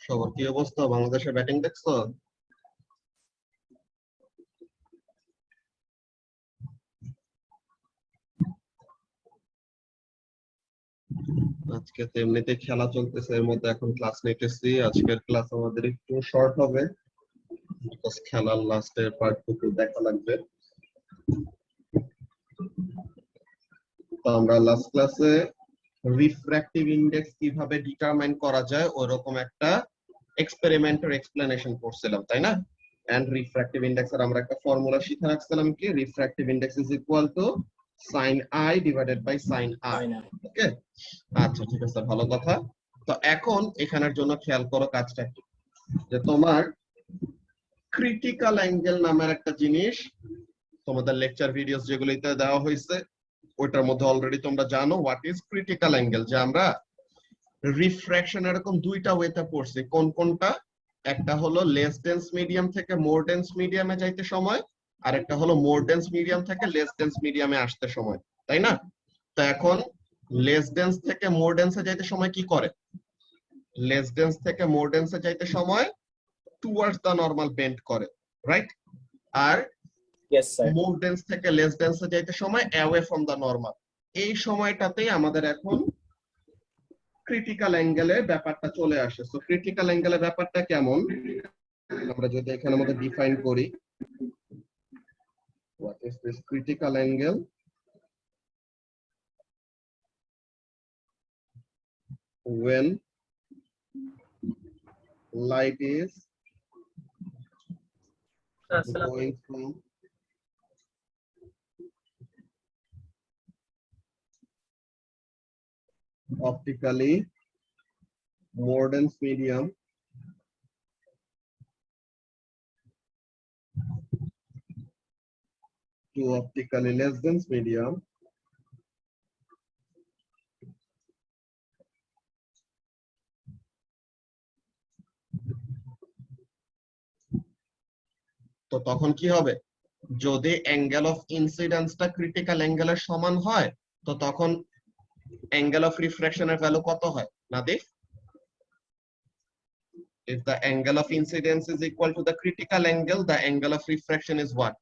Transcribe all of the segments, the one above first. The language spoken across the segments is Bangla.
সবার কি অবস্থা? বাংলাদেশের ব্যাটিং দেখছো? আজকে তো এমনিতে খেলা চলতেছে, এর মধ্যে এখন ক্লাস নিতেছি। আজকের ক্লাস আমাদের একটু শর্ট হবে, বিকজ খেলার লাস্টের পার্টটুকু দেখা লাগবে। তো আমরা লাস্ট ক্লাসে রিফ্র্যাক্টিভ ইন্ডেক্স কিভাবে ডিটারমাইন করা যায় ওরকম একটা এক্সপেরিমেন্টের এক্সপ্লেনেশন করছিলাম, তাই না? এন্ড রিফ্র্যাক্টিভ ইন্ডেক্স এর আমরা একটা ফর্মুলা শিখে রাখছিলাম, কি refractive index is equal to sin i divided by sin r। Okay, আচ্ছা ঠিক আছে, ভালো কথা। তো এখন এখানের জন্য খেয়াল করো কাজটা কি, যে তোমার ক্রিটিক্যাল অ্যাঙ্গেল নামের একটা জিনিস তোমাদের লেকচার ভিডিওস যেগুলিতে দেওয়া হয়েছে ওইটার মধ্যে অলরেডি তোমরা জানো হোয়াট ইজ ক্রিটিক্যাল অ্যাঙ্গেল। যে আমরা রিফ্র্যাকশন এরকম দুইটা ওয়েতে পড়ছি, কোন কোনটা? একটা হলো লেস ডেন্স মিডিয়াম থেকে মোর ডেন্স মিডিয়ামে যাইতে সময়, আর একটা হলো মোর ডেন্স মিডিয়াম থেকে লেস ডেন্স মিডিয়ামে আসতে সময়, তাই না? তো এখন লেস ডেন্স থেকে মোর ডেন্সে যাইতে সময় কি করে? লেস ডেন্স থেকে মোর ডেন্সে যাইতে সময় টুয়ার্ডস দা নরমাল বেন্ড করে, রাইট? আর মোর ডেন্স থেকে লেস ডেন্সে যাইতে সময় অ্যাওয়ে ফ্রম দা নরমাল। এই সময়টাতেই আমাদের এখন ক্রিটিক্যাল অ্যাঙ্গেলের ব্যাপারটা চলে আসে। সো ক্রিটিক্যাল অ্যাঙ্গেলের ব্যাপারটা কেমন আমরা যদি এখানে মধ্যে ডিফাইন করি, what is this critical angle? When light is going from optically more dense medium to optically less dense medium, তো তখন কি হবে? যদি অ্যাঙ্গেল অফ ইনসিডেন্সটা ক্রিটিক্যাল অ্যাঙ্গেলের সমান হয়, তো তখন অ্যাঙ্গেল অফ রিফ্রাকশনের ভ্যালু কত হয় Nadif? If the angle of incidence is equal to the critical angle, the angle of refraction is what?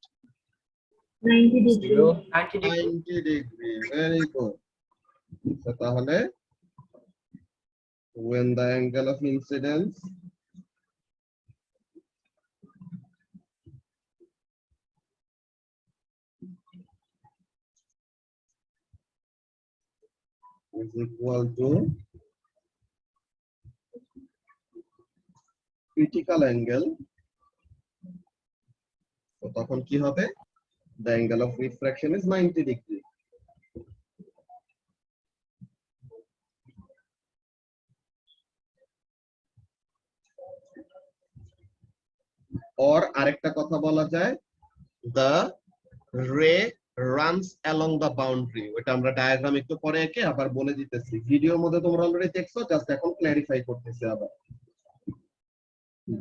90 degree. 90 degree. Very good. So তাহলে when the angle of incidence is equal to critical angle, তো তখন কি হবে? The angle of refraction is 90 degree. Or আরেকটা কথা বলা যায়, the ray runs along the boundary. ওটা আমরা ডায়াগ্রাম একটু পরে এঁকে আবার বলে দিতেছি, ভিডিওর মধ্যে তোমরা অলরেডি দেখছো, জাস্ট এখন ক্ল্যারিফাই করতেছি আবার।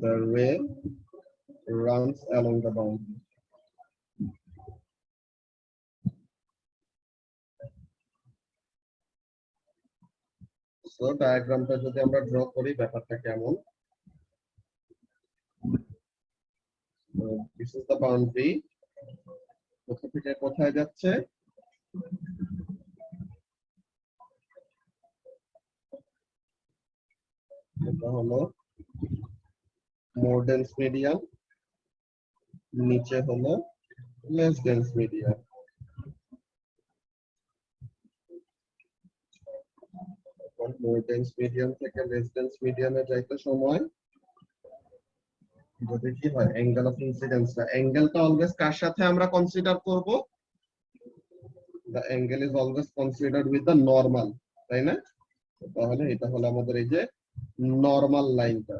The ray runs along the boundary. So ডায়াগ্রামটা যদি আমরা ড্র করি ব্যাপারটা কেমন? This is the boundary. কোথা থেকে কোথায় যাচ্ছে? এটা হলো মোর ডেন্স মিডিয়াম, নিচে হলো লেস ডেন্স মিডিয়াম। মোর ডেন্স মিডিয়াম থেকে লেস ডেন্স মিডিয়ামে যাইতে সময় যদি কি হয়, অ্যাঙ্গেল অফ ইনসিডেন্সটা, অ্যাঙ্গেলটা অলওয়েজ কার সাথে আমরা কনসিডার করব? the angle is always considered with the normal, তাই না? তাহলে এটা হলো আমাদের এই যে নরমাল লাইনটা।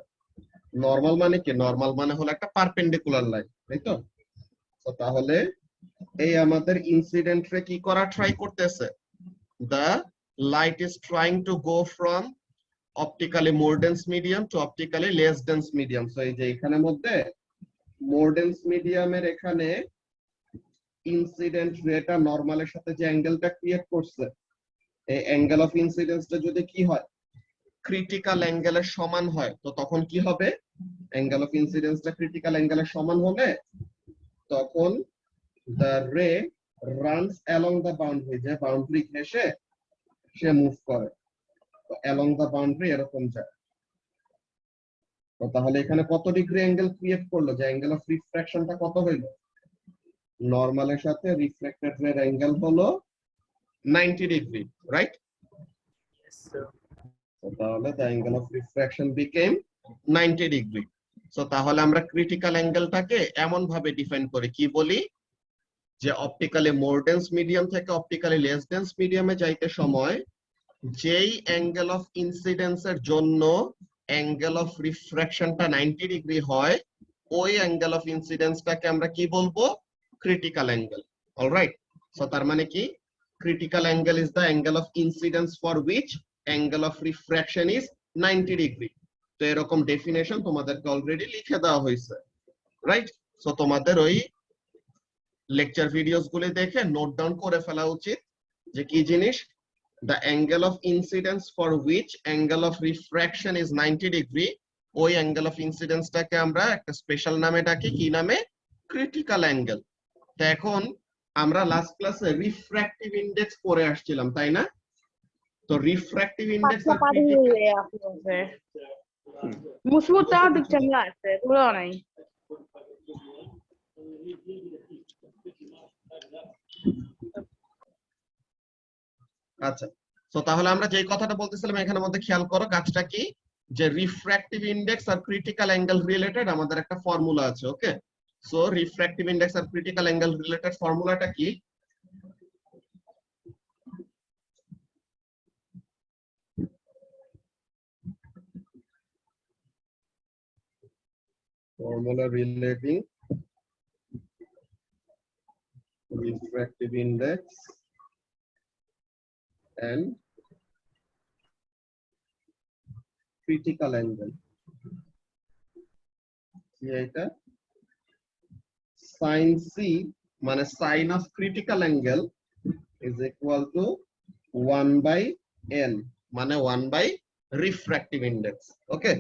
নরমাল মানে কি? নরমাল মানে হলো একটা পারপেন্ডিকুলার লাইন, তাই তো? তো তাহলে এই আমাদের ইনসিডেন্ট রে কি করা ট্রাই করতেছে? the light is trying to go from optically more dense medium to optically less dense medium. So এই যে এখানের মধ্যে more dense medium এর এখানে ইনসিডেন্ট রেটা নরমালের সাথে যে অ্যাঙ্গেলটা ক্রিয়েট করছে, এই অ্যাঙ্গেল অফ ইনসিডেন্সটা যদি কি হয়, ক্রিটিক্যাল অ্যাঙ্গেলের সমান হয়, তো তখন কি হবে? অ্যাঙ্গেল অফ ইনসিডেন্সটা ক্রিটিক্যাল অ্যাঙ্গেলের সমান হলে তখন the ray runs along the boundary, যে বাউন্ডারি ঘেঁষে সে মুভ করে, তো along the boundary এরকম যায়। তো তাহলে এখানে কত ডিগ্রি অ্যাঙ্গেল ক্রিয়েট করলো, যে অ্যাঙ্গেল অফ রিফ্র্যাকশনটা কত হইল? নরমালের সাথে রিফ্লেক্টেড রের অ্যাঙ্গেল হলো 90 ডিগ্রি, রাইট? তো তাহলে the angle of refraction became 90 degree. So তাহলে আমরা ক্রিটিক্যাল অ্যাঙ্গেলটাকে এমন ভাবে ডিফাইন করি, কি বলি? যে অপটিক্যালি মোর ডেন্স মিডিয়াম থেকে অপটিক্যালি লেস ডেন্স মিডিয়ামে যাইতে সময় যেই অ্যাঙ্গেল অফ ইনসিডেন্সের জন্য অ্যাঙ্গেল অফ রিফ্র্যাকশনটা 90 ডিগ্রি হয়, ওই অ্যাঙ্গেল অফ ইনসিডেন্সটাকে আমরা কি বলবো? Critical angle. অলরাইট, সো তার মানে কি? Critical angle is the angle of incidence for which angle of refraction is 90 degree. তো এরকম ডেফিনেশন তোমাদেরকে অলরেডি লিখে দেওয়া হয়েছে, রাইট? সো তোমাদের ওই লেকচার ভিডিওস গুলি দেখে নোট ডাউন করে ফেলা উচিত যে কি জিনিস? the angle of incidence for which angle of refraction is 90 degree, ওই angle of incidence টাকে আমরা একটা স্পেশাল নামে ডাকি, কি নামে? Critical angle. তো এখন আমরা লাস্ট ক্লাসে রিফ্র্যাক্টিভ ইনডেক্স পড়ে আসছিলাম, তাই না? তো রিফ্র্যাক্টিভ ইনডেক্স আর আচ্ছা, তো তাহলে আমরা যে কথাটা বলতেছিলাম এখানের মধ্যে খেয়াল করো কাজটা কি, যে রিফ্র্যাক্টিভ ইনডেক্স আর ক্রিটিক্যাল অ্যাঙ্গেল রিলেটেড আমাদের একটা ফর্মুলা আছে। ওকে, সো রিফ্র্যাক্টিভ ইনডেক্স আর ক্রিটিক্যাল অ্যাঙ্গেল রিলেটেড ফর্মুলাটা কি? formula relating refractive index and critical angle, এটা sin c মানে sin of critical angle is equal to 1/n মানে 1 by refractive index। ওকে,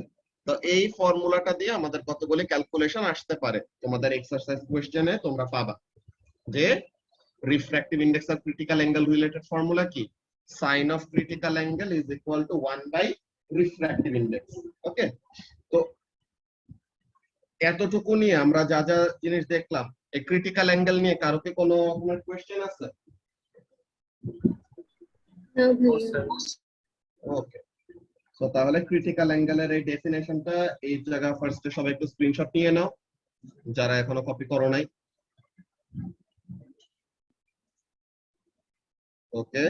তো এই ফর্মুলাটা দিয়ে আমাদের কতগুলি ক্যালকুলেশন আসতে পারে, তোমাদের এক্সারসাইজ কোশ্চেনে তোমরা পাবা যে রিফ্র্যাক্টিভ ইনডেক্স আর ক্রিটিক্যাল অ্যাঙ্গেল রিলেটেড ফর্মুলা কি? sin of critical angle is equal to 1 by refractive index। ওকে, তো এতটুকু নিয়ে আমরা যা যা জিনিস দেখলাম, এই ক্রিটিক্যাল অ্যাঙ্গেল নিয়ে কারো কি কোনো রকমের কোশ্চেন আছে? ওকে, তো তাহলে ক্রিটিক্যাল অ্যাঙ্গেলের এই ডেফিনেশনটা এই জায়গা ফার্স্টে সবাই একটু স্ক্রিনশট নিয়ে নাও যারা এখনো কপি করো নাই। ওকে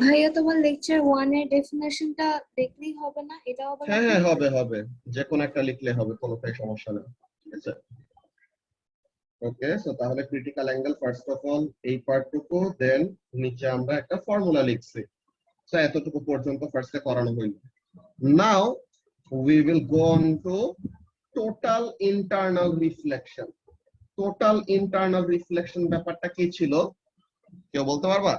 ভাইয়া, তোমার লেকচার 1 এর ডেফিনেশনটা দেখলেই হবে না? এটাও আবার হ্যাঁ হ্যাঁ, হবে হবে, যে কোনো একটা লিখলে হবে, কোনোটাই সমস্যা নেই। ঠিক আছে, ওকে। সো তাহলে critical angle first of all এই পার্টটুকু, দেন নিচে আমরা একটা ফর্মুলা লিখছি। সো এতটুকু পর্যন্ত ফার্স্টে করানো হইল। নাও we will go on to total internal reflection। Total internal reflection ব্যাপারটা কি ছিল কেউ বলতে পারবা?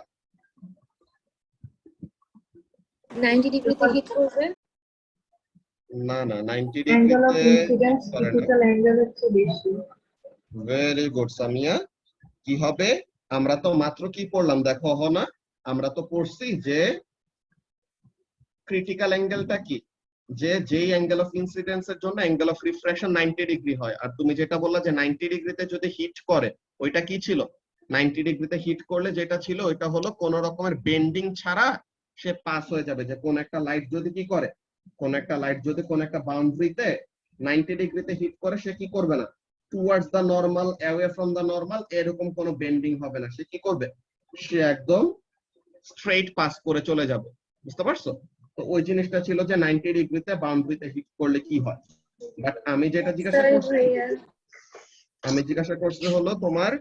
90 ডিগ্রিতে হিট করবে। না না, 90 ডিগ্রিতে ক্রিটিক্যাল অ্যাঙ্গেলের চেয়ে বেশি। Very good Samia. কি হবে? আমরা তো মাত্র কি পড়লাম দেখো, না আমরা তো পড়ছি যে ক্রিটিক্যাল অ্যাঙ্গেলটা কি, যে যেই অ্যাঙ্গেল অফ ইনসিডেন্স এর জন্য অ্যাঙ্গেল অফ রিফ্র্যাকশন 90 ডিগ্রি হয়। আর তুমি যেটা বললা যে 90 ডিগ্রিতে যদি হিট করে, ওইটা কি ছিল? 90 ডিগ্রিতে হিট করলে যেটা ছিল ওইটা হলো কোন রকমের বেন্ডিং ছাড়া সে পাস হয়ে যাবে। যে কোন একটা লাইট যদি কি করে, কোন একটা লাইট যদি কোন একটা বাউন্ডারিতে 90 ডিগ্রিতে হিট করে, সে কি করবে না towards the normal, away from the normal, এরকম কোনো বেন্ডিং হবে না। সে কি করবে? সে একদম স্ট্রেইট পাস করে চলে যাবে। বুঝতে পারছো? তো ওই জিনিসটা ছিল যে 90 ডিগ্রিতে বাউন্ডারিতে হিট করলে কি হয়। বাট আমি যেটা জিজ্ঞাসা করছি হলো তোমার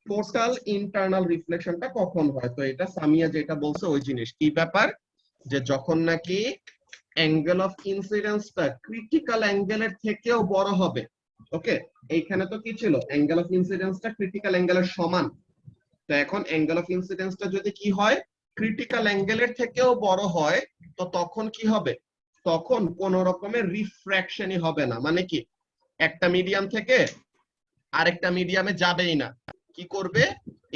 টোটাল ইন্টারনাল রিফ্লেকশনটা কখন হয়। তো এটা সামিয়া যেটা বলছে ওই জিনিস, কি ব্যাপার, যে যখন নাকি অ্যাঙ্গেল অফ ইনসিডেন্সটা ক্রিটিক্যাল অ্যাঙ্গেলের থেকেও বড় হবে। ওকে, এইখানে তো কি ছিল? অ্যাঙ্গেল অফ ইনসিডেন্সটা ক্রিটিক্যাল অ্যাঙ্গেলের সমান। তো এখন অ্যাঙ্গেল অফ ইনসিডেন্সটা যদি কি হয়, ক্রিটিক্যাল অ্যাঙ্গেলের থেকেও বড় হয়, তো তখন কি হবে? তখন কোন রকমের রিফ্র্যাকশনই হবে না। মানে কি, একটা মিডিয়াম থেকে আরেকটা মিডিয়ামে যাবেই না, কি করবে,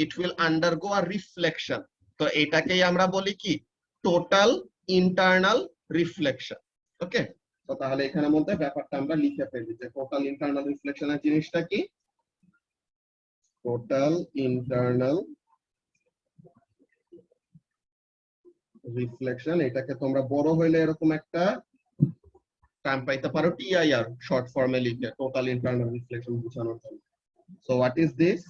ইট উইল আন্ডারগো আ রিফ্লেকশন। তো এটাকেই আমরা বলি কি, টোটাল ইন্টারনাল রিফ্লেকশন। ওকে, তো তাহলে এখানের মধ্যে ব্যাপারটা আমরা লিখে ফেলি যে টোটাল ইন্টারনাল রিফ্লেকশনের জিনিসটা কি, টোটাল ইন্টারনাল রিফ্লেকশন। এটাকে তোমরা বড় হইলে এরকম একটা টার্ম পাইতে পারো, টিআইআর শর্ট ফর্মে লিখে, টোটাল ইন্টারনাল রিফ্লেকশন বোঝানোর জন্য। So what is this?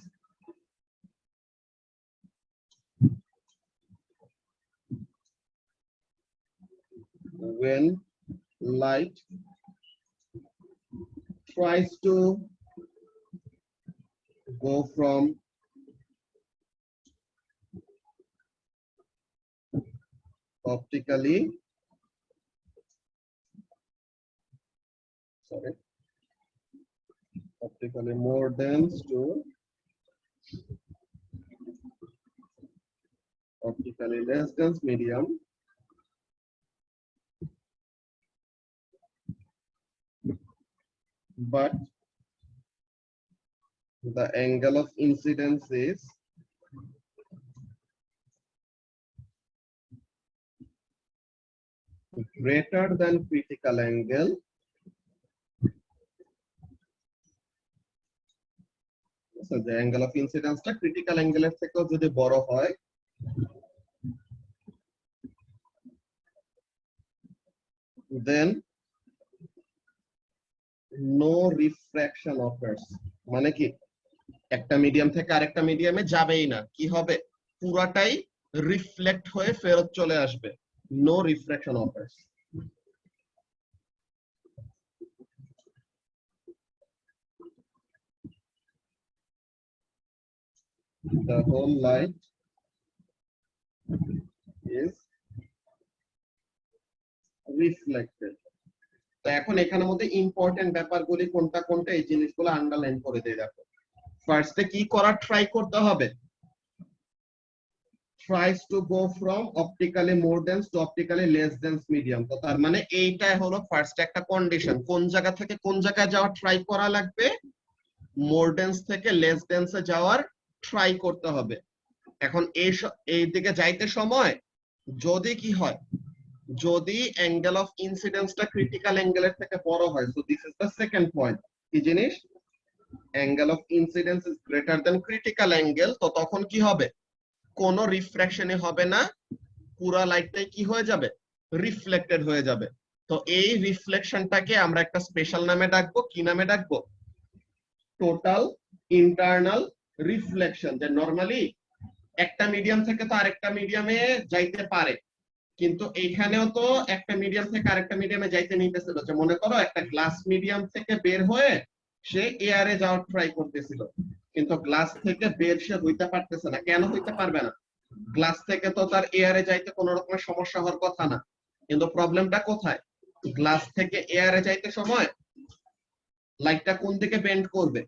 When light tries to go from optically more dense to optically less dense medium, but the angle of incidence is greater than critical angle, so the angle of incidence টা critical angle এর থেকেও যদি বড় হয়, then no refraction occurs। মানে কি, একটা মিডিয়াম থেকে আরেকটা মিডিয়ামে যাবেই না, কি হবে, পুরাটাই রিফ্লেক্ট হয়ে ফেরত চলে আসবে। No refraction occurs। The whole light is reflected। তো এখন এখানের মধ্যে ইম্পর্টেন্ট ব্যাপারগুলি কোনটা কোনটা, এই জিনিসগুলো আন্ডারলাইন করে দেই। দেখো, ফার্স্টে কি করা ট্রাই করতে হবে, tries to go from optically more dense to optically less dense medium। তো তার মানে এইটাই হলো ফার্স্ট একটা কন্ডিশন, কোন জায়গা থেকে কোন জায়গায় যাওয়ার ট্রাই করা লাগবে, মোর ডেন্স থেকে লেস ডেন্সে যাওয়ার ট্রাই করতে হবে। এখন এই দিকে যাইতে সময় যদি কি হয়, যদি অ্যাঙ্গেল অফ ইনসিডেন্সটা ক্রিটিক্যাল অ্যাঙ্গেলের থেকে বড় হয়, so this is the second point. কি জিনিস, angle of incidence is greater than critical angle, তো তখন কি হবে, কোনো রিফ্র্যাকশনই হবে না, পুরো লাইটটাই কি হয়ে যাবে, রিফ্লেক্টেড হয়ে যাবে। তো এই রিফ্লেকশনটাকে আমরা একটা স্পেশাল নামে ডাকবো, কি নামে ডাকবো, টোটাল ইন্টারনাল রিফ্লেকশন। যে নরমালি একটা মিডিয়াম থেকে তো আরেকটা মিডিয়ামে যাইতে পারে, কিন্তু এইখানেও তো একটা মিডিয়াম থেকে আরেকটা মিডিয়ামে যাইতে নিতেছিল। যে মনে করো একটা গ্লাস মিডিয়াম থেকে বের হয়ে সে এয়ারে যাওয়ার ট্রাই করতেছিল, কিন্তু গ্লাস থেকে বের সে হইতে পারতেছে না। কেন হইতে পারবে না, গ্লাস থেকে তো তার এয়ারে যাইতে কোনো রকমের সমস্যা হওয়ার কথা না, কিন্তু প্রবলেমটা কোথায়, গ্লাস থেকে এয়ারে যাইতে সময় লাইটটা কোন দিকে বেন্ড করবে,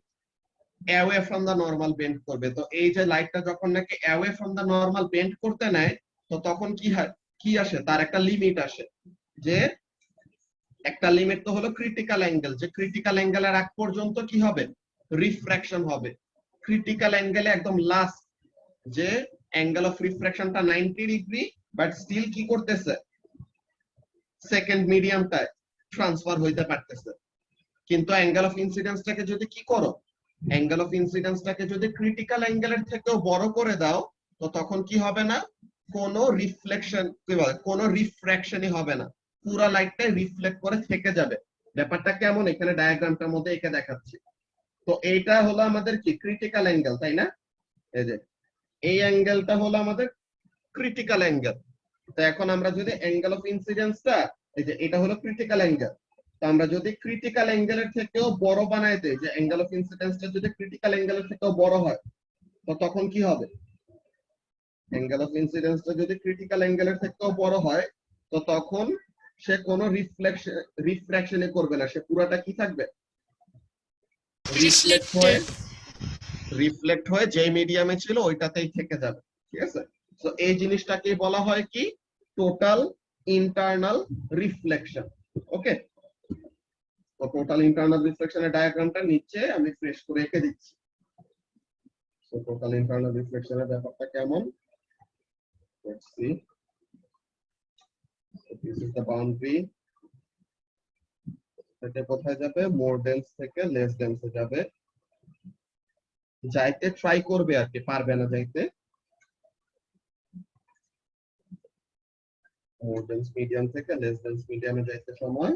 away from the normal bend করবে। তো এই যে লাইটটা যখন নাকি away from the normal bend করতে নেয়, তো তখন কি হয়, কি আসে, তার একটা লিমিট আসে। যে একটা লিমিট তো হলো ক্রিটিক্যাল অ্যাঙ্গেল, যে ক্রিটিক্যাল অ্যাঙ্গেলের আগ পর্যন্ত কি হবে, রিফ্র্যাকশন হবে। ক্রিটিক্যাল অ্যাঙ্গেলে একদম লাস্ট যে অ্যাঙ্গেল অফ রিফ্র্যাকশনটা 90 ডিগ্রি, বাট স্টিল কি করতেছে, সেকেন্ড মিডিয়ামটায় ট্রান্সফার হইতে পারতেছে। কিন্তু অ্যাঙ্গেল অফ ইনসিডেন্সটাকে যদি কি করো, অ্যাঙ্গেল অফ ইনসিডেন্সটাকে যদি ক্রিটিক্যাল অ্যাঙ্গেলের থেকেও বড় করে দাও, তো তখন কি হবে না, কোনো রিফ্লেকশন, কি বলে, কোনো রিফ্র্যাকশনই হবে না, পুরো লাইটটাই রিফ্লেক্ট করে থেকে যাবে। ব্যাপারটা কেমন, এখানে ডায়াগ্রামটার মধ্যে এঁকে দেখাচ্ছি। তো এইটা হলো আমাদের কি ক্রিটিক্যাল অ্যাঙ্গেল, তাই না, এই যে এই অ্যাঙ্গেলটা হলো আমাদের ক্রিটিক্যাল অ্যাঙ্গেল। তো এখন আমরা যদি অ্যাঙ্গেল অফ ইনসিডেন্সটা, এই যে এটা হলো ক্রিটিক্যাল অ্যাঙ্গেল, তো আমরা যদি ক্রিটিক্যাল অ্যাঙ্গেলের থেকেও বড় বানাই দেই, যে অ্যাঙ্গেল অফ ইনসিডেন্সটা যদি ক্রিটিক্যাল অ্যাঙ্গেলের থেকেও বড় হয়, তো তখন কি হবে, অ্যাঙ্গেল অফ ইনসিডেন্সটা যদি ক্রিটিক্যাল অ্যাঙ্গেলের থেকেও বড় হয়, তো তখন সে কোনো রিফ্র্যাকশনই করবে না, সে পুরাটা কি থাকবে, রিফ্লেক্ট হয়ে যে মিডিয়ামে ছিল ওইটাতেই থেকে যাবে। ঠিক আছে, তো এই জিনিসটাকে বলা হয় কি, টোটাল ইন্টারনাল রিফ্লেকশন। ওকে, তো টোটাল ইন্টারনাল রিফ্লেকশনের ডায়াগ্রামটা নিচে আমি ফ্রেশ করে এঁকে দিচ্ছি। সো টোটাল ইন্টারনাল রিফ্লেকশনের ব্যাপারটা কেমন, let's see. This is the boundary, এটা কোথায় যাবে, মোর ডেন্স থেকে লেস ডেন্সে যাবে, যাইতে ট্রাই করবে আর কি, পারবে না যাইতে। মোর ডেন্স মিডিয়াম থেকে লেস ডেন্স মিডিয়ামে যাইতে সময়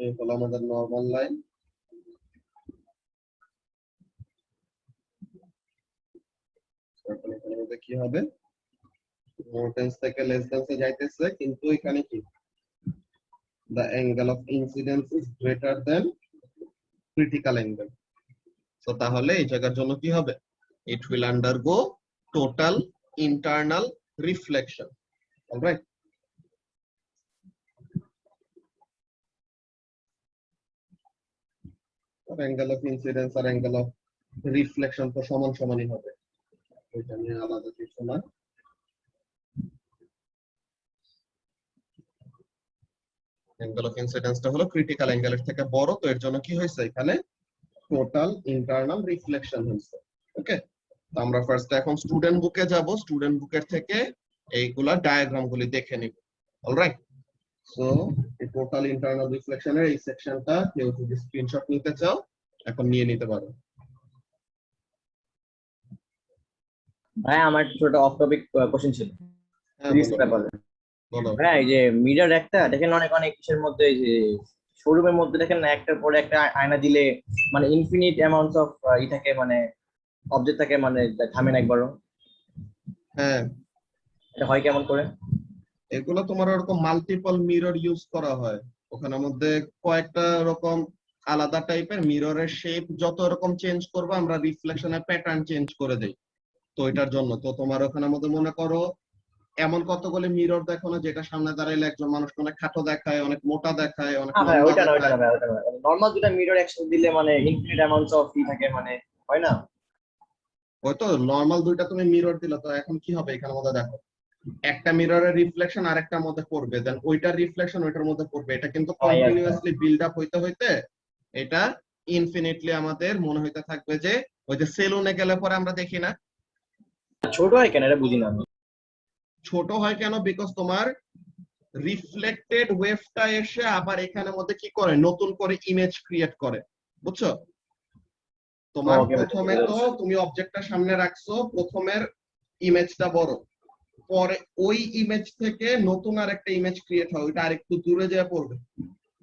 এই হলো আমাদের নরমাল লাইন। কি হবে, মোর ডেন্স থেকে লেস ডেন্সে যাইতেছে, কিন্তু এখানে কি the angle of incidence is greater than critical angle. So তাহলে এই জায়গার জন্য কি হবে, it will undergo total internal reflection. All right, angle of incidence R angle of reflection তো সমান সমানই হবে, এটা নিয়ে আলাদা কিছু না। angle of incidence টা হলো ক্রিটিক্যাল অ্যাঙ্গেলের থেকে বড়, তো এর জন্য কি হয়েছে, এখানে টোটাল ইন্টারনাল রিফ্লেকশন হয়েছে। ওকে, তো আমরা ফার্স্ট এখন স্টুডেন্ট বুকে যাব, স্টুডেন্ট বুকের থেকে এইগুলা ডায়াগ্রাম গুলি দেখে নিব। অলরাইট, সো এই টোটাল ইন্টারনাল রিফ্লেকশনের এই সেকশনটা কেউ যদি স্ক্রিনশট নিতে চাও এখন নিয়ে নিতে পারো। ভাই আমার ছোট অফ টপিক কোশ্চেন ছিল হ্যাঁ ফিজিক্স বলো ব্যাপারে। বলো। ভাই এই যে মিরর একটা দেখেন, অনেক অনেক কিছুর মধ্যে এই যে শোরুমের মধ্যে দেখেন না, একটার পরে একটা আয়না দিলে মানে ইনফিনিট অ্যামাউন্টস অফ ই থাকে, মানে অবজেক্ট থাকে, মানে থামে না একবারও। হ্যাঁ, এটা হয় কেমন করে? এগুলো তোমার ওরকম মাল্টিপল মিরর ইউজ করা হয়, ওখানের মধ্যে কয়েকটা রকম আলাদা টাইপের মিররের শেপ, যত রকম চেঞ্জ করবো আমরা রিফ্লেকশনের প্যাটার্ন চেঞ্জ করে দেই। তো এটার জন্য তো তোমার ওখানের মধ্যে মনে করো এমন কতগুলি মিরর দেখো না, যেটা সামনে দাঁড়াইলে একজন মানুষকে অনেক খাটো দেখায়, অনেক মোটা দেখায়, অনেক হ্যাঁ ভাই, লম্বা ওইটা না, ওইটা দেখায়। না ভাই, ওইটা না। নর্মাল দুটা মিরর একসাথে দিলে মানে ইনফিনিট অ্যামাউন্টস অফ ই থাকে, মানে হয় না? হয়তো নর্মাল দুইটা তুমি মিরর দিলে, তো এখন কি হবে, এখানের মধ্যে দেখো একটা মিররের রিফ্লেকশন আরেকটার মধ্যে পড়বে, দেন ওইটার রিফ্লেকশন ওইটার মধ্যে পড়বে, এটা কিন্তু হ্যাঁ, yes, sir. Continuously build up হইতে হইতে এটা ইনফিনিটলি আমাদের মনে হইতে থাকবে যে ওই যে সেলুনে গেলে পরে আমরা দেখি না, ছোট হয় কেন এটা বুঝি না আমি। ছোট হয় কেন, বিকজ তোমার রিফ্লেক্টেড ওয়েভটা এসে আবার এখানের মধ্যে কি করে, নতুন করে ইমেজ ক্রিয়েট করে, বুঝছো? তোমার ওকে ভাই, প্রথমে তো তুমি অবজেক্টটা সামনে রাখছো, প্রথমের ইমেজটা বড়, পরে ওই ইমেজ থেকে নতুন আর একটা ইমেজ ক্রিয়েট হয়, ওইটা আরেকটু দূরে যেয়ে পড়বে,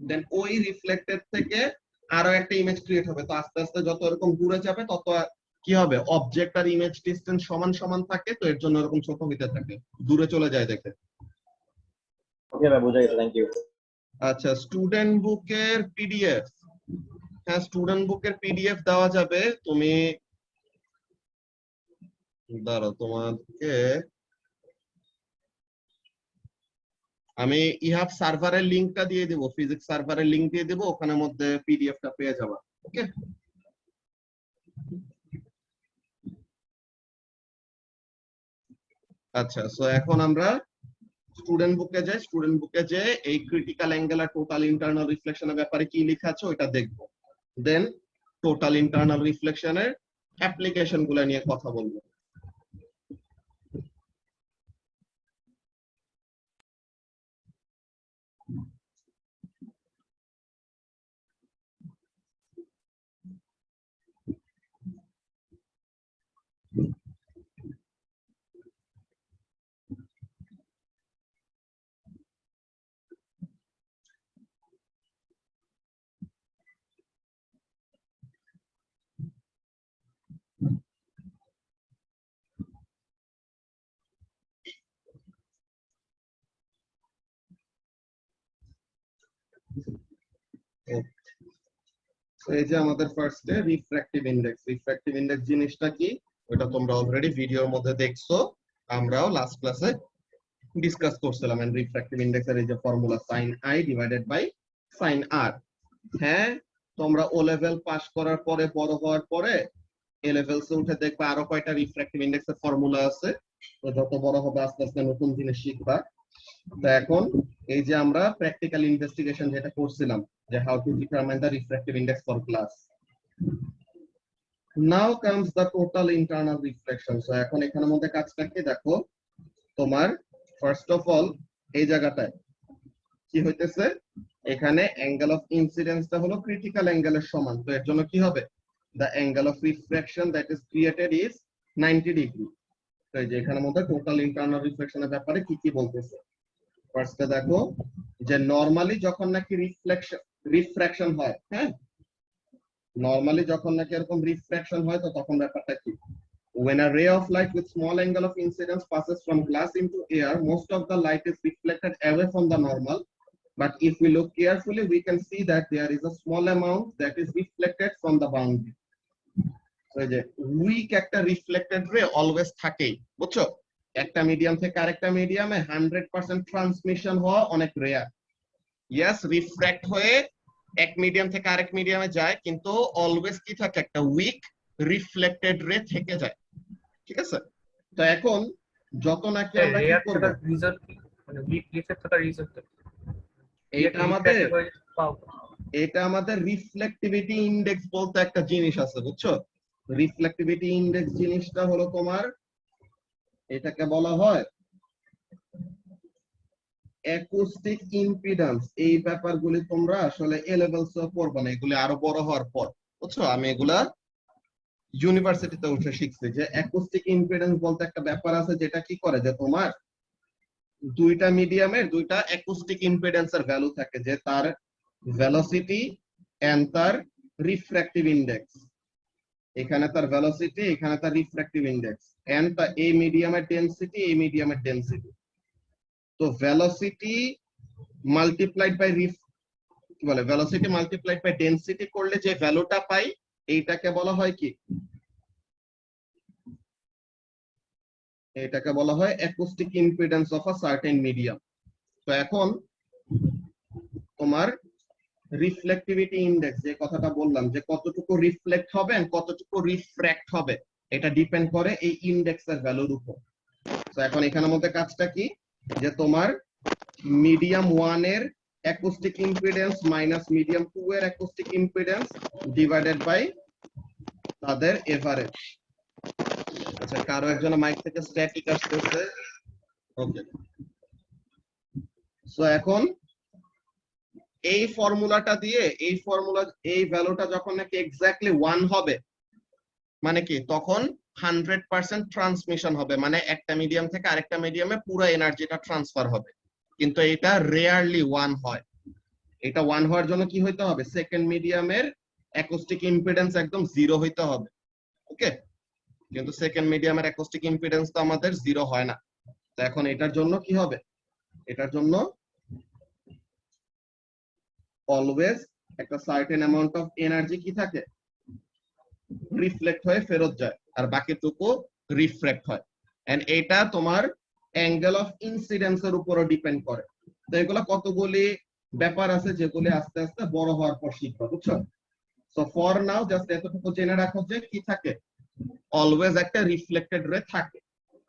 দেন ওই রিফ্লেক্টেড থেকে আরো একটা ইমেজ ক্রিয়েট হবে, তো আস্তে আস্তে যত এরকম দূরে যাবে তত কি হবে, অবজেক্ট আর ইমেজ ডিসটেন্স সমান সমান থাকে, তো এর জন্য এরকম ছোট হইতে থাকে, দূরে চলে যায় দেখে। ওকে ভাই, বুঝা গেছে, থ্যাংক ইউ। আচ্ছা, স্টুডেন্ট বুকের পিডিএফ, হ্যাঁ স্টুডেন্ট বুকের পিডিএফ দেওয়া যাবে, তুমি দাঁড়াও তোমাকে আমি ইহাব সার্ভারের লিংকটা দিয়ে দেবো, ফিজিক্স সার্ভারের লিংক দিয়ে দেবো, ওখানের মধ্যে পিডিএফটা পেয়ে যাবা। ওকে, আচ্ছা, সো এখন আমরা স্টুডেন্ট বুকে যাই, স্টুডেন্ট বুকে যে এই ক্রিটিক্যাল অ্যাঙ্গেল আর টোটাল ইন্টারনাল রিফ্লেকশনের ব্যাপারে কি লেখা আছে ওটা দেখবো, দেন টোটাল ইন্টারনাল রিফ্লেকশনের অ্যাপ্লিকেশন গুলো নিয়ে কথা বলবো। এই যে আমাদের ফার্স্টে রিফ্র্যাক্টিভ ইন্ডেক্স, রিফ্র্যাক্টিভ ইন্ডেক্স জিনিসটা কি, ওটা তোমরা অলরেডি ভিডিওর মধ্যে দেখছো, আমরাও লাস্ট ক্লাসে ডিসকাস করছিলাম। এন্ড রিফ্র্যাক্টিভ ইন্ডেক্সের এই যে formula sin i divided by sin r। হ্যাঁ, তোমরা ও লেভেল পাস করার পরে, বড় হওয়ার পরে এ লেভেলসে উঠে দেখবা আরো কয়টা রিফ্র্যাক্টিভ ইন্ডেক্সের ফর্মুলা আছে। তো যত বড় হবে আস্তে আস্তে নতুন জিনিস শিখবা। তো এখন এই যে আমরা প্র্যাকটিক্যাল ইনভেস্টিগেশন যেটা করছিলাম, যে how to determine the refractive index for glass. Now comes the total internal reflection. So এখন এখানের মধ্যে কাজটা কি দেখো, তোমার ফার্স্ট অফ অল এই জায়গাটায় কি হইতেছে, এখানে অ্যাঙ্গেল অফ ইনসিডেন্সটা হলো ক্রিটিক্যাল অ্যাঙ্গেলের সমান। তো এর জন্য কি হবে, the angle of reflection that is created is 90 degree. তো এই যে এখানের মধ্যে টোটাল ইন্টারনাল রিফ্লেকশনের ব্যাপারে কি কি বলতেছে। ফার্স্টে দেখো যে নরমালি যখন নাকি রিফ্র্যাকশন হয়, হ্যাঁ, নরমালি যখন নাকি এরকম রিফ্র্যাকশন হয় তো তখন ব্যাপারটা কি, when a ray of light with small angle of incidence passes from glass into air, most of the light is reflected away from the normal, but if we look carefully we can see that there is a small amount that is reflected from the boundary. So যে উইক একটা রিফ্লেক্টেড রে অলওয়েজ থাকেই, বুঝছো? একটা মিডিয়াম থেকে আরেকটা মিডিয়ামে 100% ট্রান্সমিশন হওয়া অনেক রেয়ার। ইয়েস, রিফ্র্যাক্ট হয়ে এক মিডিয়াম থেকে আরেক মিডিয়ামে যায়, কিন্তু অলওয়েজ কি থাকে, একটা উইক রিফ্লেক্টেড রে থেকে যায়। ঠিক আছে? তো এখন যত নাকি আমরা কি করব, রিজাল্ট মানে উইক রিফ্লেক্টরটা রিজাল্ট এটা আমাদের রিফ্লেক্টিভিটি ইনডেক্স বলতে একটা জিনিস আছে, বুঝছো? রিফ্লেক্টিভিটি ইনডেক্স জিনিসটা হলো তোমার, এটাকে বলা হয় অ্যাকুস্টিক ইম্পিডেন্স। এই ব্যাপারগুলি তোমরা আসলে এ লেভেলস পড়বা না, এগুলি আরো বড় হওয়ার পর, বুঝছো? আমি এগুলা ইউনিভার্সিটিতে উঠে শিখছি যে অ্যাকুস্টিক ইম্পিডেন্স বলতে একটা ব্যাপার আছে, যেটা কি করে যে তোমার দুইটা মিডিয়ামের দুইটা অ্যাকুস্টিক ইম্পিডেন্সের ভ্যালু থাকে, যে তার ভেলোসিটি এন্ড তার রিফ্র্যাক্টিভ ইন্ডেক্স। এখানে তার ভেলোসিটি, এখানে তার রিফ্র্যাক্টিভ ইন্ডেক্স, এন্ড তার এই মিডিয়ামের ডেনসিটি, এই মিডিয়ামের ডেনসিটি। তো ভেলোসিটি মাল্টিপ্লাইড বাই কি বলে, ভেলোসিটি মাল্টিপ্লাইড বাই ডেনসিটি করলে যে ভ্যালুটা পাই, এইটাকে বলা হয় কি, এটাকে বলা হয় acoustic impedance of a certain medium. তো এখন তোমার রিফ্লেক্টিভিটি ইন্ডেক্স, যে কথাটা বললাম যে কতটুকু রিফ্লেক্ট হবে আর কতটুকু রিফ্র্যাক্ট হবে, এটা ডিপেন্ড করে এই ইন্ডেক্সের ভ্যালুর উপর। তো এখন এখানের মধ্যে কাজটা কি, যে তোমার মিডিয়াম 1 এর অ্যাকুস্টিক ইম্পিডেন্স মাইনাস মিডিয়াম 2 এর অ্যাকুস্টিক ইম্পিডেন্স ডিভাইডেড বাই তাদের এভারেজ। আচ্ছা, কারো একজন মাইক থেকে স্ট্যাটিক আসতেছে, ওকে। সো এখন এই ফর্মুলাটা দিয়ে, এই ভ্যালুটা যখন নাকি এক্স্যাক্টলি 1 হবে, মানে কি, তখন 100% ট্রান্সমিশন হবে, মানে একটা মিডিয়াম থেকে আরেকটা মিডিয়ামে পুরো এনার্জিটা ট্রান্সফার হবে। কিন্তু এটা রেয়ারলি 1 হয়। এটা 1 হওয়ার জন্য কি হইতে হবে, সেকেন্ড মিডিয়ামের অ্যাকুস্টিক ইম্পিডেন্স একদম 0 হইতে হবে, ওকে? কিন্তু সেকেন্ড মিডিয়ামের অ্যাকুস্টিক ইম্পিডেন্স তো আমাদের 0 হয় না। তো এখন এটার জন্য কি হবে, এটার জন্য অলওয়েজ একটা সার্টেন অ্যামাউন্ট অফ এনার্জি কি থাকে, রিফ্লেক্ট হয়ে ফেরত যায়, আর বাকিটুকু রিফ্র্যাক্ট হয়। এন্ড এটা তোমার অ্যাঙ্গেল অফ ইনসিডেন্সের উপরও ডিপেন্ড করে। তো এগুলো কতগুলি ব্যাপার আছে যেগুলি আস্তে আস্তে বড় হওয়ার পর শিখবা, বুঝছো? সো ফর নাও জাস্ট এতটুকু জেনে রাখো যে কি থাকে, অলওয়েজ একটা রিফ্লেক্টেড রে থাকে।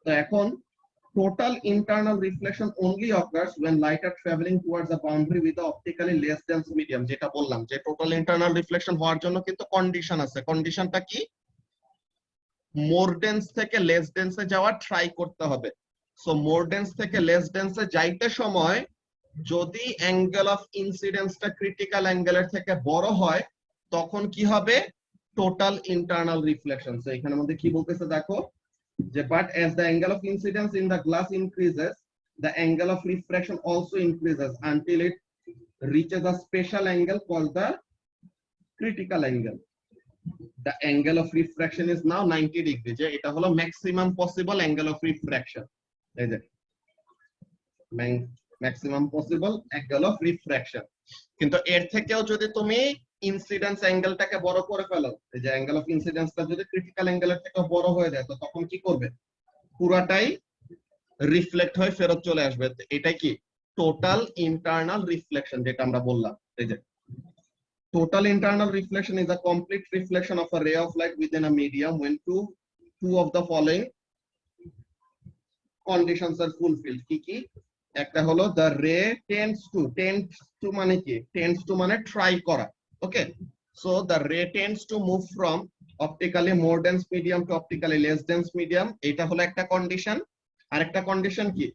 তো এখন total internal reflection only occurs when light are traveling towards the boundary with the optically less dense medium, যেটা বললাম যে টোটাল ইন্টারনাল রিফ্লেকশন হওয়ার জন্য কিন্তু কন্ডিশন আছে। কন্ডিশনটা কি, মোর ডেন্স থেকে লেস ডেন্সে যাওয়ার ট্রাই করতে হবে। সো মোর ডেন্স থেকে লেস ডেন্সে যাইতে সময় যদি অ্যাঙ্গেল অফ ইনসিডেন্সটা ক্রিটিক্যাল অ্যাঙ্গেলের থেকে বড় হয়, তখন কি হবে, টোটাল ইন্টারনাল রিফ্লেকশন। সো এখানের মধ্যে কি বলতেছে দেখো, but as the angle of incidence in the glass increases, the angle of refraction also increases until it reaches a special angle called the critical angle. The angle of refraction is now 90 degree, যে এটা হলো maximum possible angle of refraction। এই যে maximum possible angle of refraction। কিন্তু এর থেকেও যদি তুমি ইনসিডেন্স অ্যাঙ্গেলটাকে বড় করে ফেলো, এই যে অ্যাঙ্গেল অফ ইনসিডেন্সটা যদি ক্রিটিক্যাল অ্যাঙ্গেলের থেকে বড় হয়ে যায় তো তখন কি করবে, পুরাটাই রিফ্লেক্ট হয়ে ফেরত চলে আসবে। এটাই কি টোটাল ইন্টারনাল রিফ্লেকশন, যেটা আমরা বললাম। এই যে total internal reflection is a complete reflection of a ray of light within a medium when two of the following conditions are fulfilled. কি একটা হলো the ray tends to মানে কি, tends to মানে try করা, ওকে। so the ray tends to move from optically more dense medium to optically less dense medium, এটা হলো একটা কন্ডিশন। আর একটা কন্ডিশন কি,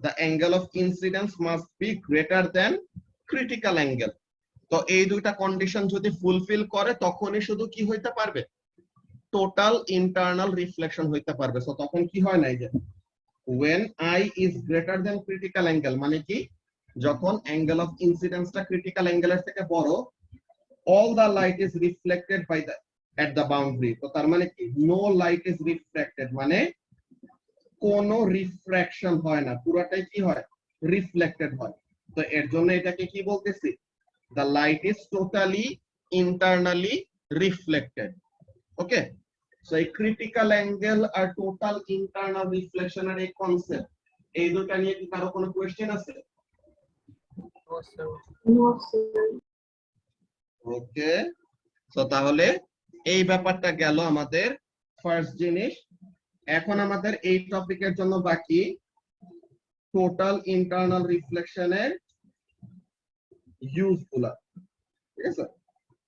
the angle of incidence must be greater than critical angle। তো এই দুইটা কন্ডিশন যদি ফুলফিল করে তখনই শুধু কি হইতে পারবে, টোটাল ইন্টারনাল রিফ্লেকশন হইতে পারবে। সো তখন কি হয় না, এই যে when I is greater than critical angle মানে কি, যখন অ্যাঙ্গেল অফ ইনসিডেন্সটা ক্রিটিক্যাল অ্যাঙ্গেলের থেকে বড়, all the light is reflected by the at the boundary। তো তার মানে কি, no light is refracted মানে কোনো রিফ্র্যাকশন হয় না, পুরোটাই কি হয়, রিফ্লেক্টেড হয়। তো এর জন্য এটাকে কি বলতেছি, the light is totally internally reflected। okay, so a critical angle R total internal reflection এর এই কনসেপ্ট, এই দুটো নিয়ে কি কারো কোনো কোশ্চেন আছে? No, sir. No, sir. ওকে, সো তাহলে এই ব্যাপারটা গেল আমাদের ফার্স্ট জিনিস। এখন আমাদের এই টপিকের জন্য বাকি টোটাল ইন্টারনাল রিফ্লেকশনের ইউজ গুলা, ঠিক আছে।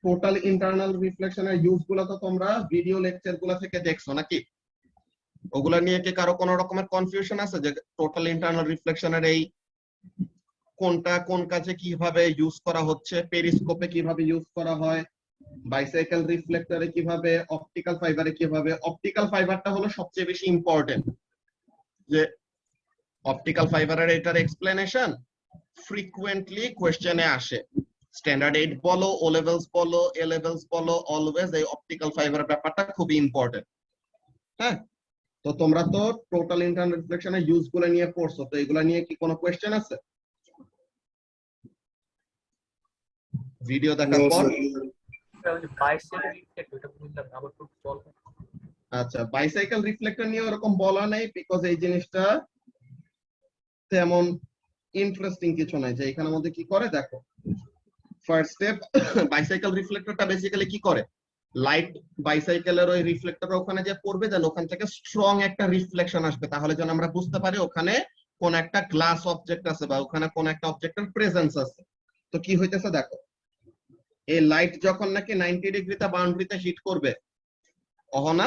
টোটাল ইন্টারনাল রিফ্লেকশনের ইউজ গুলা তো তোমরা ভিডিও লেকচার গুলা থেকে দেখছো নাকি? ওগুলা নিয়ে কি কারো কোনো রকমের কনফিউশন আছে যে টোটাল ইন্টারনাল রিফ্লেকশনের এই কোনটা কোন কাজে কিভাবে ইউজ করা হচ্ছে, পেরিস্কোপে কিভাবে ইউজ করা হয়, বাইসাইকেল রিফ্লেক্টরে কিভাবে, অপটিক্যাল ফাইবারে কিভাবে? অপটিক্যাল ফাইবারটা হলো সবচেয়ে বেশি ইম্পর্টেন্ট, যে অপটিক্যাল ফাইবারের এটার এক্সপ্লেনেশন ফ্রিকুয়েন্টলি কোশ্চেনে আসে। স্ট্যান্ডার্ড 8 বলো, ও লেভেলস বলো, এ লেভেলস বলো, অলওয়েজ এই অপটিক্যাল ফাইবারের ব্যাপারটা খুবই ইম্পর্টেন্ট। হ্যাঁ, তো তোমরা তো টোটাল ইন্টারনাল রিফ্লেকশনের ইউজ গুলো নিয়ে পড়ছো, তো এগুলা নিয়ে কি কোনো কোশ্চেন আছে ভিডিও দেখার পর? Bicycle reflect, ওটা বুঝলাম না, আবার একটু বলবেন? আচ্ছা, বাইসাইকেল রিফ্লেক্টর নিয়ে ওরকম বলা নাই, বিকজ এই জিনিসটা তেমন ইন্টারেস্টিং কিছু নাই। যে এখানের মধ্যে কি করে দেখো, ফার্স্ট স্টেপ, বাইসাইকেল রিফ্লেক্টরটা বেসিক্যালি কি করে, লাইট বাইসাইকেলের ওই রিফ্লেক্টর ওখানে যে পড়বে, যেন ওখান থেকে স্ট্রং একটা রিফ্লেকশন আসবে, তাহলে যেন আমরা বুঝতে পারি ওখানে কোন একটা গ্লাস অবজেক্ট আছে বা ওখানে কোন একটা অবজেক্টের প্রেজেন্স আছে। তো কি হইতেছে দেখো, এই লাইট যখন নাকি 90 ডিগ্রিতে বাউন্ডারিতে হিট করবে, অহনা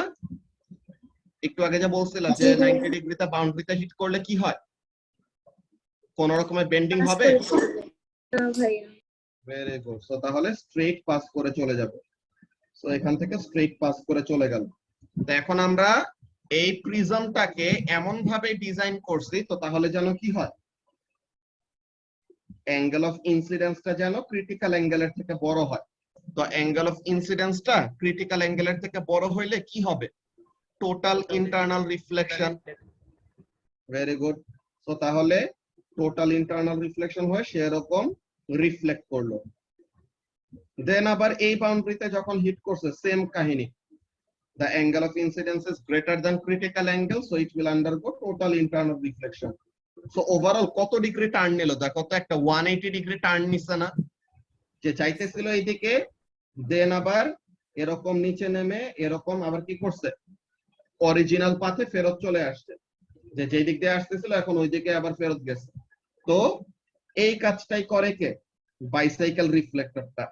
একটু আগে যে বলছিলাম যে 90 ডিগ্রিতে বাউন্ডারিতে হিট করলে কি হয়, কোন রকমের বেন্ডিং হবে? না ভাইয়া। Very good. সো তাহলে স্ট্রেট পাস করে চলে যাবে। সো এখান থেকে স্ট্রেট পাস করে চলে গেল। তো এখন আমরা এই প্রিজমটাকে এমন ভাবে ডিজাইন করছি তো তাহলে যেন কি হয়, অ্যাঙ্গেল অফ ইনসিডেন্সটা যেন ক্রিটিক্যাল অ্যাঙ্গেলের থেকে বড় হয়। তো অ্যাঙ্গেল অফ ইনসিডেন্সটা ক্রিটিক্যাল অ্যাঙ্গেলের থেকে বড় হইলে কি হবে, total internal reflection. Very good. So তাহলে টোটাল ইন্টারনাল রিফ্লেকশন হয় সেরকম রিফ্লেক্ট করলো। দেন আবার এই বাউন্ডারিতে যখন হিট করছে, সেম কাহিনী, the angle of incidence is greater than critical angle, so it will undergo total internal reflection. So overall কত ডিগ্রি টার্ন নিল দেখো তো, একটা 180 ডিগ্রি টার্ন নিছে না, যে চাইতেছিল এইদিকে, দেন আবার এরকম নিচে নেমে এরকম আবার কি করছে, অরিজিনাল পাথে ফেরত চলে আসছে, যে যেই দিক দিয়ে আসতেছিল এখন ওই দিকে আবার ফেরত গেছে। তো এই কাজটাই করে কে, বাইসাইকেল রিফ্লেক্টরটা।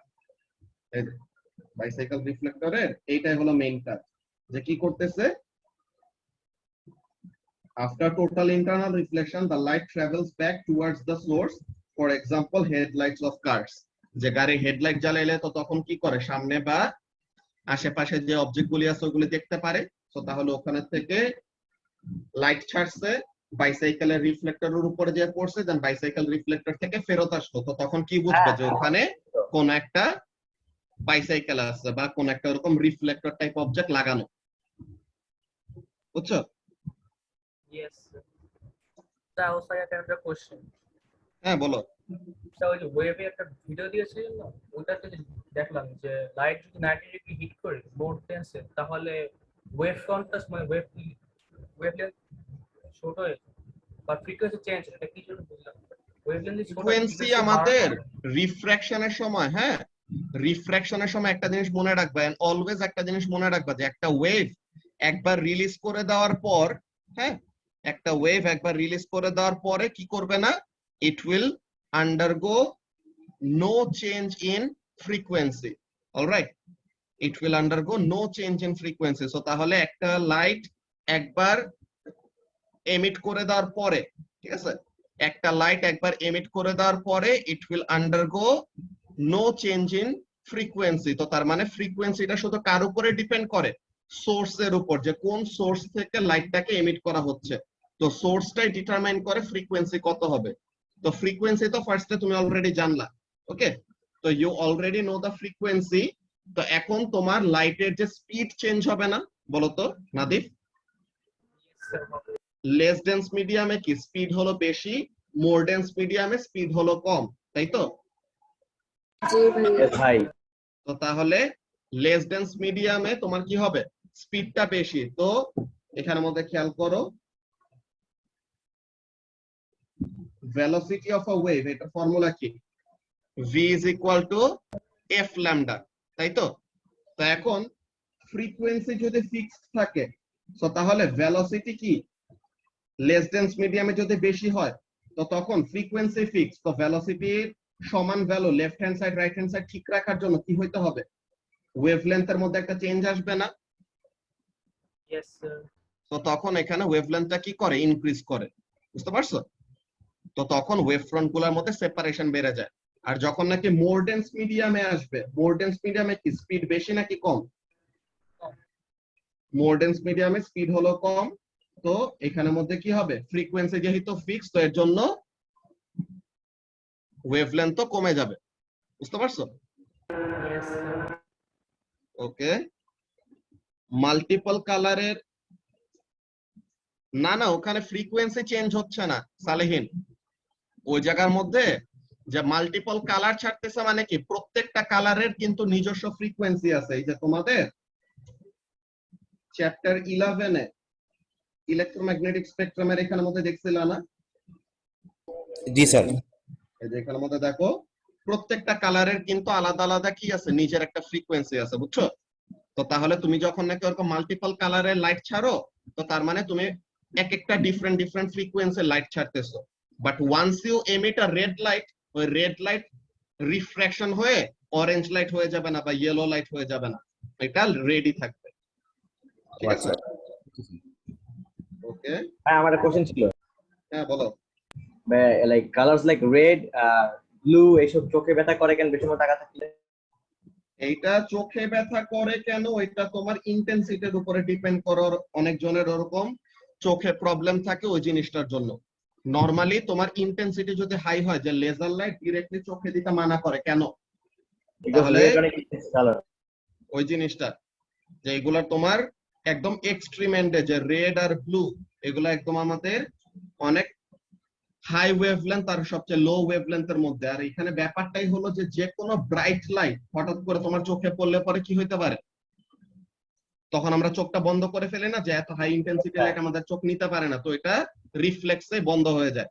বাইসাইকেল রিফ্লেক্টরের এইটাই হলো মেইন কাজ, যে কি করতেছে, after total internal reflection the light travels back towards the source, for example headlights of cars। যে গাড়ি হেডলাইট জ্বালাইলে তো তখন কি করে, সামনে বা আশেপাশে যে অবজেক্ট গুলি আছে ওগুলি দেখতে পারে। তো তাহলে ওখানে থেকে লাইট ছাড়ছে, বাইসাইকেলের রিফ্লেক্টরের উপরে যে পড়ছে, দেন বাইসাইকেল রিফ্লেক্টর থেকে ফেরত আসলো, তো তখন কি বুঝবে যে ওখানে কোন একটা বাইসাইকেল আছে বা কোন একটা এরকম রিফ্লেক্টর টাইপ অবজেক্ট লাগানো। বুঝছো? Yes, sir. Sir, also I have another question. হ্যাঁ বলো। তা ওই যে ওয়েবে একটা ভিডিও দিয়েছিল না, ওটাতে দেখলাম যে লাইট যদি 90 ডিগ্রি হিট করে বোর্ড টেন্সে, তাহলে ওয়েভ ফ্রন্টটা মানে ওয়েভলেন্থ ছোট হয়ে বা ফ্রিকোয়েন্সি চেঞ্জ, এটা কি জন্য বুঝলাম না। ওয়েভলেন্থ ছোট ফ্রিকোয়েন্সি আমাদের রিফ্র্যাকশনের সময়, হ্যাঁ, রিফ্র্যাকশনের সময় একটা জিনিস মনে রাখবা, এন্ড অলওয়েজ একটা জিনিস মনে রাখবা যে একটা ওয়েভ একবার রিলিজ করে দেওয়ার পর, হ্যাঁ, একটা ওয়েভ একবার রিলিজ করে দেওয়ার পরে কি করবে না, it will undergo no change in frequency. Alright, it will undergo no change in frequency. So তাহলে একটা লাইট একবার এমিট করে দেওয়ার পরে, ঠিক আছে, একটা লাইট একবার এমিট করে দেওয়ার পরে it will undergo no change in frequency. তো তার মানে ফ্রিকোয়েন্সিটা শুধু কার উপরে ডিপেন্ড করে, সোর্সের উপর, যে কোন সোর্স থেকে লাইটটাকে এমিট করা হচ্ছে। তো সোর্সটাই ডিটারমাইন করে ফ্রিকোয়েন্সি কত হবে। তো ফ্রিকোয়েন্সি তো ফার্স্টে তুমি অলরেডি জানলা, ওকে, তো you already know the frequency. তো এখন তোমার লাইটের যে স্পিড চেঞ্জ হবে না, বলো তো নাদিফ? লেস ডেন্স মিডিয়ামে কি স্পিড হলো বেশি, মোর ডেন্স মিডিয়ামে স্পিড হলো কম, তাই তো? জি ভাইয়া। ভাই তো তাহলে লেস ডেন্স মিডিয়ামে তোমার কি হবে, স্পিডটা বেশি। তো এখানের মধ্যে খেয়াল করো, ভেলোসিটি অফ আ ওয়েভ, এটা ফর্মুলা কি, v is equal to f lambda, তাই তো? তো এখন ফ্রিকোয়েন্সি যদি ফিক্সড থাকে, তো তাহলে ভেলোসিটি কি লেস ডেন্স মিডিয়ামে যদি বেশি হয়, তো তখন ফ্রিকোয়েন্সি ফিক্স, তো ভেলোসিটির সমান value left hand side right hand side ঠিক রাখার জন্য কি হইতে হবে, ওয়েভলেন্থের মধ্যে একটা চেঞ্জ আসবে না? Yes sir. তো তখন এখানে ওয়েভলেন্থটা কি করে, ইনক্রিজ করে, বুঝতে পারছো? তো তখন ওয়েভ ফ্রন্ট গুলোর মধ্যে সেপারেশন বেড়ে যায়। আর যখন নাকি মোর ডেন্স মিডিয়ামে আসবে, মোর ডেন্স মিডিয়ামে কি স্পিড বেশি নাকি কম? মোর ডেন্স মিডিয়ামে স্পিড হলো কম। তো এখানের মধ্যে কি হবে, ফ্রিকোয়েন্সি যেহেতু ফিক্স, তো এর জন্য ওয়েভলেন্থ তো কমে যাবে, বুঝতে পারছো? Yes sir. ওকে, মাল্টিপল কালারের, না না ওখানে ফ্রিকোয়েন্সি চেঞ্জ হচ্ছে না সালেহীন, ওই জায়গার মধ্যে যে মাল্টিপল কালার ছাড়তেছে মানে কি, প্রত্যেকটা কালারের কিন্তু নিজস্ব ফ্রিকোয়েন্সি আছে। এই যে তোমাদের চ্যাপ্টার 11 এ ইলেকট্রোম্যাগনেটিক স্পেকট্রামের এখানের মধ্যে দেখছিল না? জি স্যার। এই যে এখানের মধ্যে দেখো, প্রত্যেকটা কালারের কিন্তু আলাদা আলাদা কি আছে, নিজের একটা ফ্রিকোয়েন্সি আছে, বুঝছো? তো তাহলে তুমি যখন নাকি ওরকম মাল্টিপল কালারের লাইট ছাড়ো, তো তার মানে তুমি এক একটা ডিফারেন্ট ডিফারেন্ট ফ্রিকোয়েন্সির লাইট ছাড়তেছো। But once you emit a red light, ওই রেড লাইট রিফ্র্যাকশন হয়ে অরেঞ্জ লাইট হয়ে যাবে না বা ইয়েলো লাইট হয়ে যাবে না, এটা রেডই থাকবে, ঠিক আছে? ওকে, ভাই আমার একটা কোশ্চেন ছিল, হ্যাঁ বলো। Like colours like red blue এইসব চোখে ব্যথা করে কেন বেশি সময় টাকা থাকলে? এইটা চোখে ব্যথা করে কেন, এটা তোমার ইন্টেন্সিটির উপরে ডিপেন্ড করার, অনেকজনের ওরকম চোখে প্রবলেম থাকে ওই জিনিসটার জন্য। নরমালি তোমার ইন্টেন্সিটি যদি হাই হয়, যে লেজার লাইট ডিরেক্টলি চোখে দিতে মানা করে কেন, তাহলে ওই জিনিসটা যে এগুলা তোমার একদম এক্সট্রিম এন্ডে, যে রেড আর ব্লু, এগুলা একদম আমাদের অনেক হাই ওয়েভলেন্থ আর সবচেয়ে লো ওয়েভলেন্থের মধ্যে। আর এখানে ব্যাপারটাই হলো যে যে কোনো ব্রাইট লাইট হঠাৎ করে তোমার চোখে পড়লে পরে কি হইতে পারে, তখন আমরা চোখটা বন্ধ করে ফেলি না, যে এত হাই ইন্টেন্সিটি লাইট আমাদের চোখ নিতে পারে না, তো এটা রিফ্লেক্সে বন্ধ হয়ে যায়।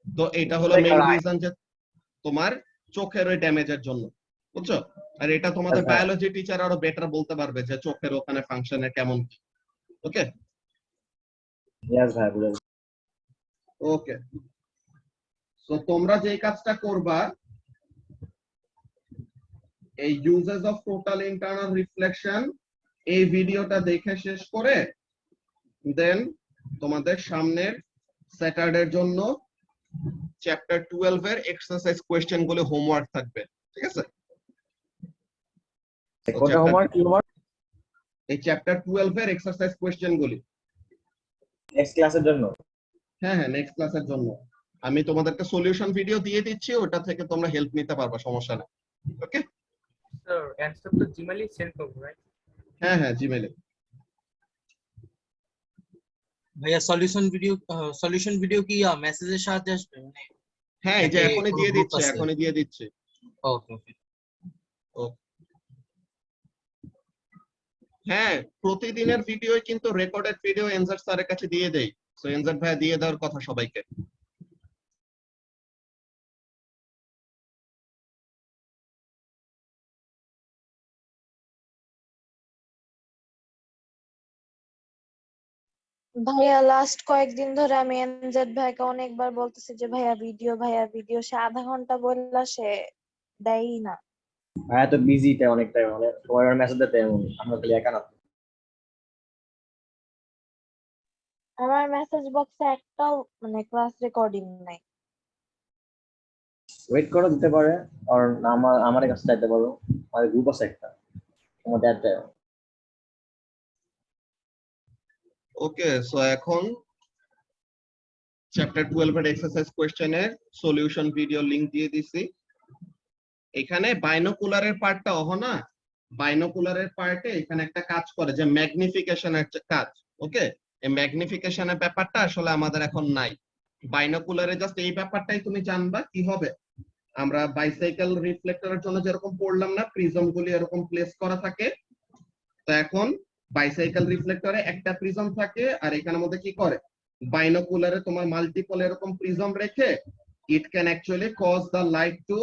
তো এটা হলো মেইন রিজন যে তোমার চোখের ওই ড্যামেজের জন্য, বুঝছো? আর এটা তোমাদের বায়োলজি টিচার আরো বেটার বলতে পারবে যে চোখের ওখানে ফাংশনের কেমন কি। ওকে ওকে, তো তোমরা যে কাজটা করবা, এই uses of total internal reflection এই ভিডিওটা দেখে শেষ করে দেন তোমাদের সামনের স্যাটারডের জন্য চ্যাপ্টার 12 এর এক্সারসাইজ কোশ্চেন গুলো হোমওয়ার্ক থাকবে, ঠিক আছে? কোনটা হোমওয়ার্ক? এই চ্যাপ্টার 12 এর এক্সারসাইজ কোশ্চেন গুলি নেক্সট ক্লাসের জন্য। হ্যাঁ হ্যাঁ, নেক্সট ক্লাসের জন্য আমি তোমাদেরকে সলিউশন ভিডিও দিয়ে দিচ্ছি, ওটা থেকে তোমরা হেল্প নিতে পারবা, সমস্যা নেই। ওকে স্যার অ্যানসার তো জিমেইলে সেন্ড করব, রাইট? হ্যাঁ হ্যাঁ, জিমেইলে। ভাইয়া সলিউশন ভিডিও কি মেসেজের সাহায্যে আসবে, মানে হ্যাঁ এই যে নাকি এখনই কোনো দিয়ে group দিচ্ছে, আছে? এখনই দিয়ে দিচ্ছে। ওকে ওকে। হ্যাঁ প্রতিদিনের ভিডিও কিন্তু রেকর্ডেড ভিডিও এনজার স্যারের কাছে দিয়ে দেই, তো এনজার ভাই দিয়ে দেওয়ার কথা সবাইকে। ভাইয়া লাস্ট কয়েকদিন ধরে আমি এনজেড ভাইকে অনেকবার বলতেছি যে ভাইয়া ভিডিও, সে আধা ঘন্টা বললা সে দেয়ই না। ভাইয়া তো বিজি তাই অনেকটাই, মানে সবাই মেসেজ দিতে এমন, আমরা খালি একা না। আমার মেসেজ বক্সে একটাও মানে ক্লাস রেকর্ডিং নাই। ওয়েট করো, দিতে পারে। আর আমার কাছে চাইতে পারো, আমাদের গ্রুপ আছে একটা, আমাদের অ্যাড দেয়। ওকে সো এখন চ্যাপ্টার 12 এর এক্সারসাইজ কোশ্চেনের সলিউশন ভিডিও লিংক দিয়ে দিছি। এখানে বাইনোকুলারের পার্টটা না, বাইনোকুলারের পার্টে এখানে একটা কাজ করে যে ম্যাগনিফিকেশনের কাজ। ওকে এই ম্যাগনিফিকেশনের ব্যাপারটা আসলে আমাদের এখন নাই। বাইনোকুলারে জাস্ট এই ব্যাপারটাই তুমি জানবা কি হবে। আমরা বাইসাইকেল রিফ্লেক্টরের জন্য যেরকম পড়লাম না, প্রিজম গুলি এরকম প্লেস করা থাকে, তো এখন বাইসাইকেল রিফ্লেক্টরে একটা প্রিজম থাকে আর এখানের মধ্যে কি করে, বাইনোকুলারে তোমার মাল্টিপল এরকম প্রিজম রেখে it can actually cause the light to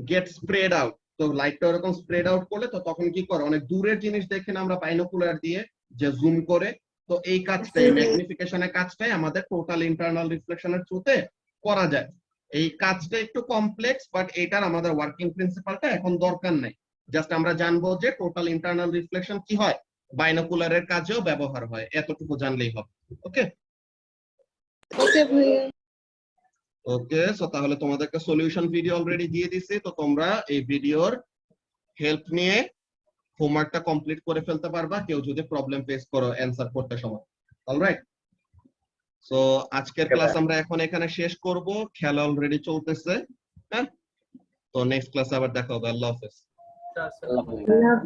get spread out. তো লাইটটা এরকম স্প্রেড আউট করলে তো তখন কি করে, অনেক দূরের জিনিস দেখে না আমরা বাইনোকুলার দিয়ে যে জুম করে, তো এই কাজটাই ম্যাগনিফিকেশনের কাজটাই আমাদের টোটাল ইন্টারনাল রিফ্লেকশনের থ্রুতে করা যায়। এই কাজটা একটু কমপ্লেক্স, বাট এটার আমাদের ওয়ার্কিং প্রিন্সিপালটা এখন দরকার নাই। জাস্ট আমরা জানবো যে টোটাল ইন্টারনাল রিফ্লেকশন কি হয়, বাইনোকুলারের কাজেও ব্যবহার হয়, এতটুকু জানলেই হবে। ওকে ওকে ভাইয়া। ওকে সো তাহলে তোমাদেরকে সলিউশন ভিডিও অলরেডি দিয়ে দিছি, তো তোমরা এই ভিডিওর হেল্প নিয়ে হোমওয়ার্কটা কমপ্লিট করে ফেলতে পারবা কেউ যদি প্রবলেম ফেস করো অ্যানসার করতে সময়। অলরাইট সো আজকের ক্লাস আমরা এখন এখানে শেষ করব, খেলা অলরেডি চলতেছে। হ্যাঁ তো নেক্সট ক্লাসে আবার দেখা হবে। আল্লাহ হাফেজ। আচ্ছা, আল্লাহ হাফেজ।